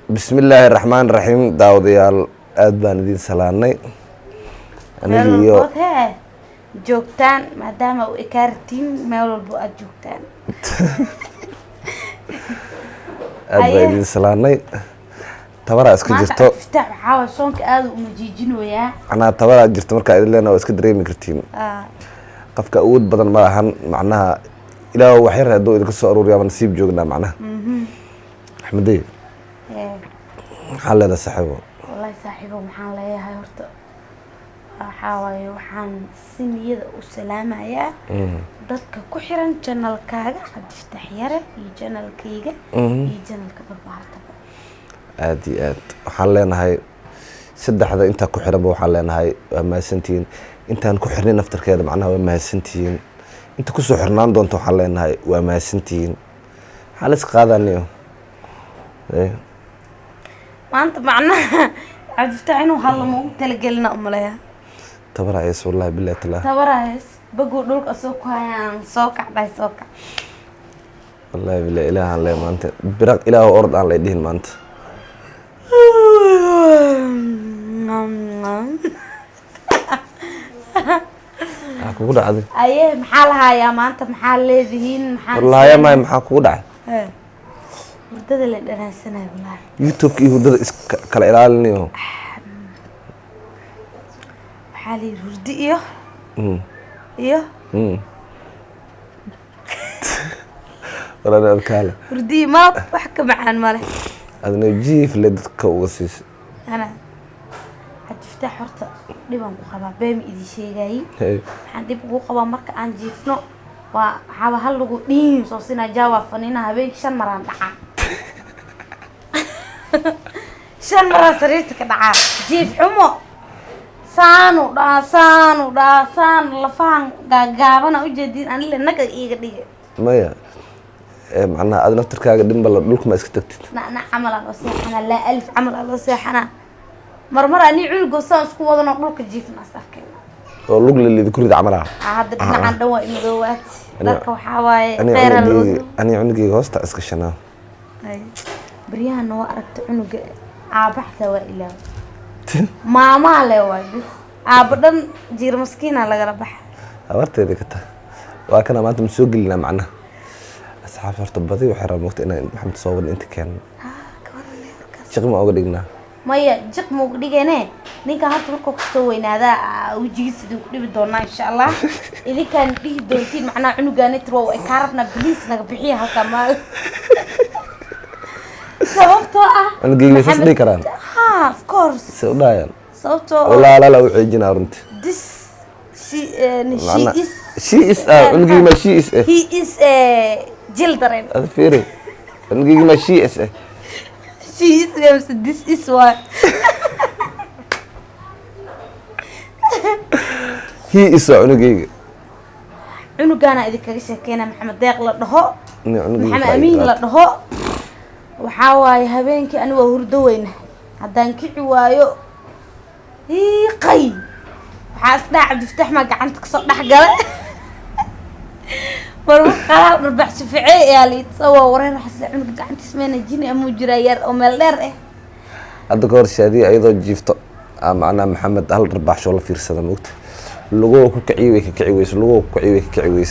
بسم الله الرحمن الرحيم داوديال aad baan idin salaanay anigiyo joogtaan maadaama uu ikaartiin meel walba aad joogtaan aad baan idin salaanay tabara iska jirto fitax waxa soonka aad u majiijinooyaa ana tabara jirto marka idin leena oo iska dareemi kartiin qofka awood badan ma ahan macnaha ilaahu wax yar haduu idin soo aruuriyo nasiib joognaa macnaha axmedey xalada saxiibo والله صاحبه waxaan leeyahay horta waxa waaye waxaan siniyada u salaamayaa dadka ku xiran channelkaaga Cabdifatax Yare iyo channelkayga iyo channelka Barbaarta aad iyo aad waxaan leenahay saddexda inta ku xiran waxaan leenahay waa maasantiin intaan ku xirnay naftarkeeda macnaha waa maasantiin inta ku soo xirnaan doonto waxaan leenahay waa maasantiin xalis qaadaniyo maanta macnaha Cabdifatax inuu hadlamo u talagalina umaleeya tabaraayis wallahi billahi taala tabaraayis bagu dhulka soo ku hayaan soo kacday soo kac wallahi billahi ilaahan la maanta biraq ilaahu orod aan la dhihin maanta kugu dhacday aye maxaa lahayaa maanta maxaa leedihiin maxaa wallahi ma maxaa kugu dhacay hurdada la dhanaansanay wallahi youtube iyo hurdada iska kala ilaalinayo waxaa la hurdi iyo wala adkaale hurdi ma wax ka macaan male adna jiif la dadka uga siis ana Cabdifatax horta dhiban ku qabaa beem idin sheegay waxaan dib ugu qabaa marka aan jiifno waa xaba hal lagu dhiin soo sina jawaab fanina habeenkii 5 maraan dhaca 5 maraan sariirta ka dhaca jiif xumo saanu dhaan lafaan gaagaaban u jeedin aan la naga iiga dhigay maya macna aad naftarkaaga dhimbal dhulka ma iska tagtid na amal aan seexana la alif amal aan seexana marmar ani cunug soo isku wadano dhulka jiifna asarkay oo lug leeyahay kurida amalaha hadda dhinacan dhawa imidoowaad dadka waxa waaye qeeran ani cunugayga hoosta iska shanaa ay bariyahan oo aragta cunuga aabaxda waa ilaa maama le waa aabadan jiir maskiina laga bax abarteeda ka taa waa kana maanta ma soo gelina macna asxaab horta badi waxay rabaan inaan maxamed soo wada inta keen shaqo uga dhignaa maya jiq ma uga dhigane ninka hadda markuu ka soo weynaada wajigiisa u dhibi doonaa insha Allah idinkaan dhigi doontiin macna cunugaani tiro ay ka rabna please naga bixiya halka ma sababtoo ah cunugayga is dhigi karaan of course soo dhaayaan sababtoo wala la u ciijina runtii this she is cunugayga ma she is he is children ad fiiri cunugayga ma she is this is what he is cunugayga cunugana idinkaga sheekeena Maxamed Deeq la dhaho Maxamed Amiin la dhaho waxa waaye habeenkii aniga hurdo weyna hadaan kici waayo qay waxa isdhaa Cabdifatax ma gacanta ka soo dhax gala marba qaraar darbax sificay ayaa la soo wareer xasla cunug gacanta ismeena jini amu jira yar oo meel dheer hadda goor shaadi ayadoo jiifto macna Maxamed hal darbax soo la fiirsada moogta lugo ku kiciyo lugo ku kiciyo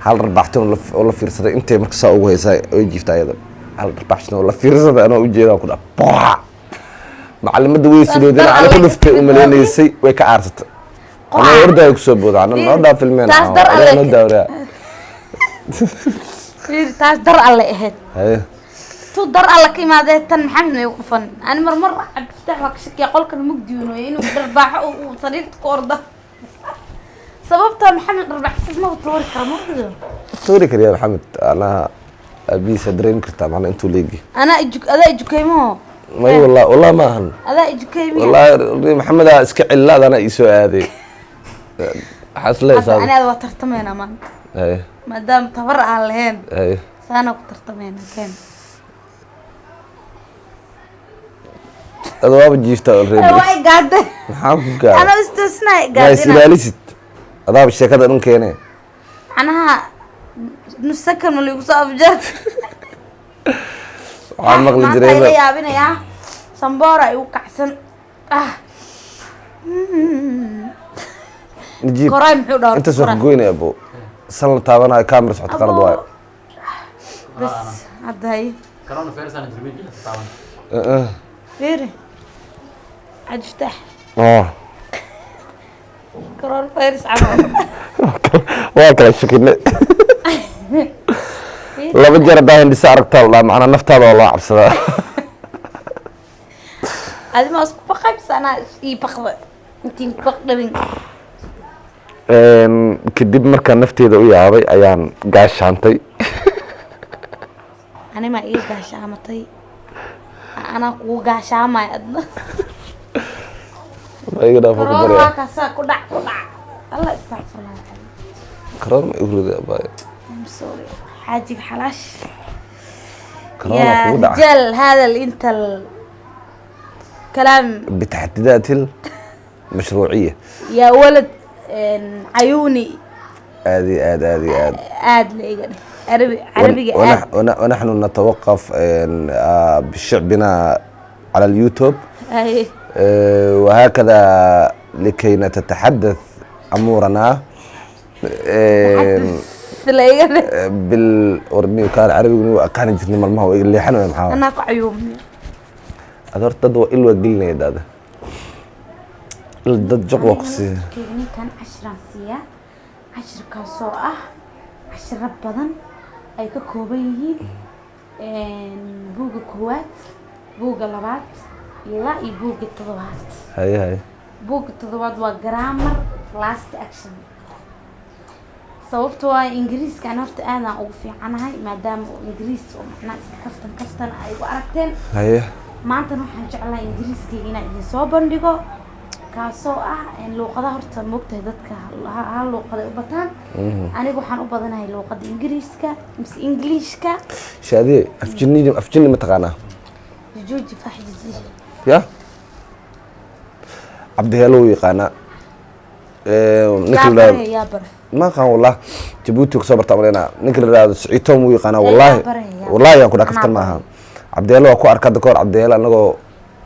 hal darbaxto oo la fiirsada intee marka soo ugu heysay oo jiifta ayada hal darbaxno la fiirsada ana u jeedaa ku dhac macallimada way sideedana aan ku dhuftay u maleeysay way ka aarsatay ana warday ku soo boodaan noo dhaa filmeen noo dawraa taas dar alle ahayd haye tu dar alle ka imaadee tan Maxamed ay u dhufan aan marmar Cabdifatax wax shakiya qolkan mugdiino inuu darbaaxo uu sariirta ku ordo sababta Maxamed darbaaxis ma toori karo mugdido toori kariya Maxamed ana أبيس أدرين كرتا معنا أنتوا ليجي أنا إجوكيمو ما والله ما هن هذا إجوكيمو والله محمد أسكع لا أنا يسوي هذه حصل لي صار أنا هذا وترتمينا مان إيه ما دام تبرع على الهند إيه سأنا وترتمينا كم هذا ما بتجيفته الريد واي قاعدة محاك أنا استثناء قاعدة بس إذا ليست هذا بالشيء كذا نكينه أنا نسكر من اللي يصاب جد waxaan maqli jiray la yaabinayaa samboora ay u kacsan نجيب كراي محو دور انت سوق قوين يا ابو سنة تابنا كاميرا سحت قرض واي بس هذا هي كورونا فيروس انا جربين طبعا فيري عاد افتح كورونا فيروس عمل واكل الشكل لا بجرى باين دي سعرك طلع معنا نفتها والله عبسها هذه ما اسكو بقى بس انا يبخض انتي بخضبين kadib markaan nafteeda u yaabay ayaan gaashaantay ani ma ii gaashaamatay ana ku gaashaamay adna iga dhaaf ku bari korona ka sa ku dhac Allah astaghfirullah korona ma igu riday abay I'm sorry حاجي حلاش korona ku dhac رجال هذا انت الكلام بتحديدات المشروعية يا ولد عيوني هذه ليقل عربي ونحن نتوقف بشعبنا على اليوتيوب وهكذا لكي نتحدث أمورنا بالأورمي كان عربي كان جسمي ما هو اللي حنو محاول أنا عيوني أدرت تدو إلو قلني هذا dad joq waa ku sii ninkan 10 siya 10 ka soo 10 badan ay ka kooban yihiin buuga koowaad buuga labaad ilaa iyo buuga toddobaad hay buuga toddobaad waa grammar last action sababtoo ah ingiriiska aan horta aad ugu fiicanahay maadaama ingiriis oo macnaha kaftan ay u aragteen hay maanta waxaan jeclahay ingiriiska inaan idin soo bandhigo kaasoo in luqada horta moogtahay dadka hal luqada u bataan anigu waxaan u badanahay luqada ingiriiska mise englishka shaadi afjini ma taqaana jooji faxdi ya abdi helo yaqaana nikla ما كان والله جبوتي كسبر تمرينا نكل هذا سعيتهم ويقنا والله يا كنا كفتر معها عبد الله وكو أركض دكور عبد الله أنا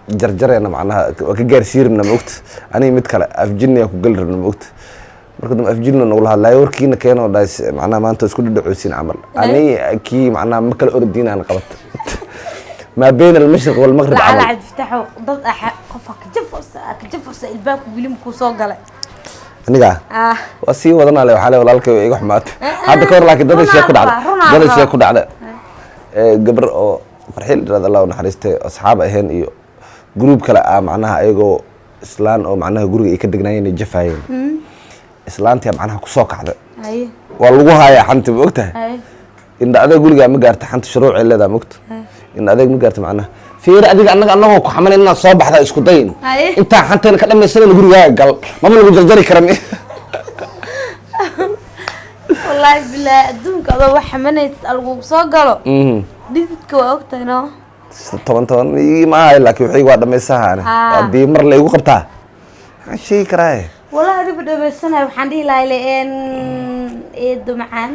جرجرنا معناها وكجار سير من الموت أنا متكلا أفجني أكو قلر من الموت مركض أفجني نقولها لا يوركينا كانوا دايس معناها ما أنت تسكت دعوسين عمل أنا كي معناها مكل أردين أنا قبضت ما بين المشرق والمغرب عمل لا عاد فتحوا ضد قفك كجفرس الباب وبيلم كوسوقله aniga waa sii wadana leh waxa walaalkay igu xumaatay hadda ka hor laakiin dad isha ku dhacday gabar oo farxiil radallahu naxariistay asxaab aheen iyo group kale macnaha ayagoo islaan oo macnaha guriga ay ka degnaayeen jafaayeen islaantii macnaha ku soo kacday waa lagu hayaa xanta moogtahay in adag guriga ma gaarta xanta shuruuc leedahay moogta in adag ma gaarta macnaha fiir adiga anagoo ku xaman inaan soo baxda isku dayn inta xanteen ka dhameysana guriga gal mama lagu jarjari karam wallahi bilaa adduunka adoo wax xamaneys algu soo galo dhididka waa ogtahay no toban ma aha laakiin wixii waa dhameysahaan hadii mar la igu qabtaa waxaan sheegi karaa wallahi adigu dhameysanahay waxaan dhihi lahaa eedo macaan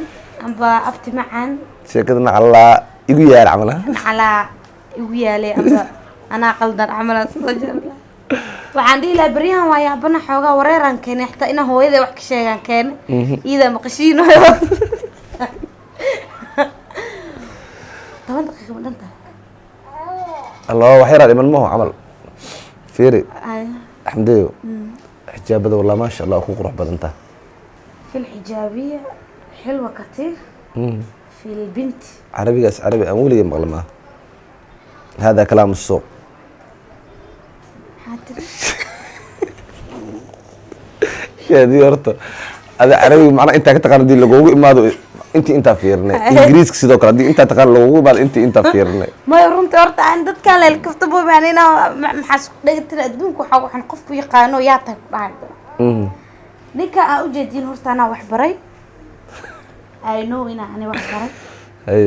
amba abti macaan sheekadana alla igu yaar camala ala igu yaalay amba ana qaldan amalan soo jarla waxaan dhihi lahaa bariyahan waa yaabana xoogaa wareeran keenay xataa ina hooyada wax ka sheegan keen ida maqashiino toban daqiiqo ma dhanta الله وحيرة لمن ما هو عمل فيري حمديو حجاب هذا والله ما شاء الله أخوك روح بدنته في الحجابية حلوة كتير في البنت عربي قاس عربي أمولي مغلمة هذا كلام السوق يا دي ورطة هذا عربي معنا أنت كتقارن دي اللي ما انت فيرني انجليز sidoo kale hadii inta taqaan lagu baad inta fiirnay ma runtii horta aan dadka la kaftabo baanina maxas dhigtin adduunku waxaan qofku yaqaano yaa tahay ku dhahay ninka aan u jeedin horta ana wax baray I know ina ani wax baray ay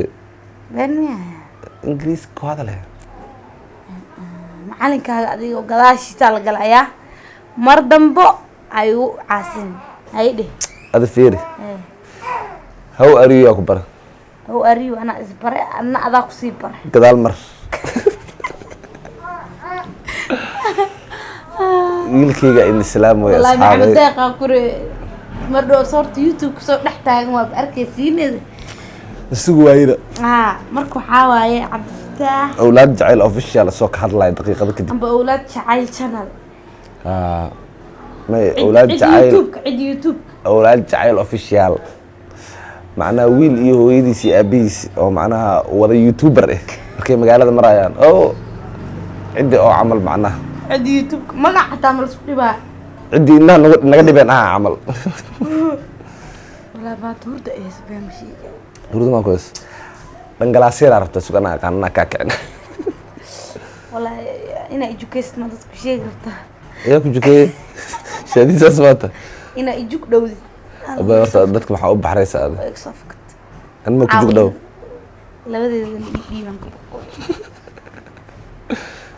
beenmiya ingiriis ku hadalay macalinkaaga adiga gadaashiisa la galaya mar dambo ayu caasin ay dheh ada fiiri how are you akbar how are you ana isbare ana adaa ku sii bare gadaal mar wiilkayga in islaam way والله محمد asxaabay داقة كوري مرة صورت يوتيوب كسر نحتاج ما بأركي سينة isugu waayida مركو حاواي عبد الفتاح awlaad jacayl official soo ka hadlaya daqiiqada kadib أم بأولاد شعيل شانل may awlaad jacayl عد يوتيوب awlaad jacayl official macnaha wiil iyo hooyadiis iyo aabihiis oo macnaha wada youtuber markay magaalada marayaan ciddi oo camal macnaha عد يوتيوب ما قاعد تعمل صبيبة ciddi innaha naga dhibeen camal ولا ما تورد إيه سبيم شيء hurdo maan kuhays dhangalaasyada rabta sugana aqaanana kaa kicin والله إنا إجوكيست ما تذكر شيء قلتها ayaa ku jukeeyey shaadiisaas maanta إنا إجوك دودي dadka maxaa u baxraysa ada صفقت an ma ku jug dhow لبدي ديبان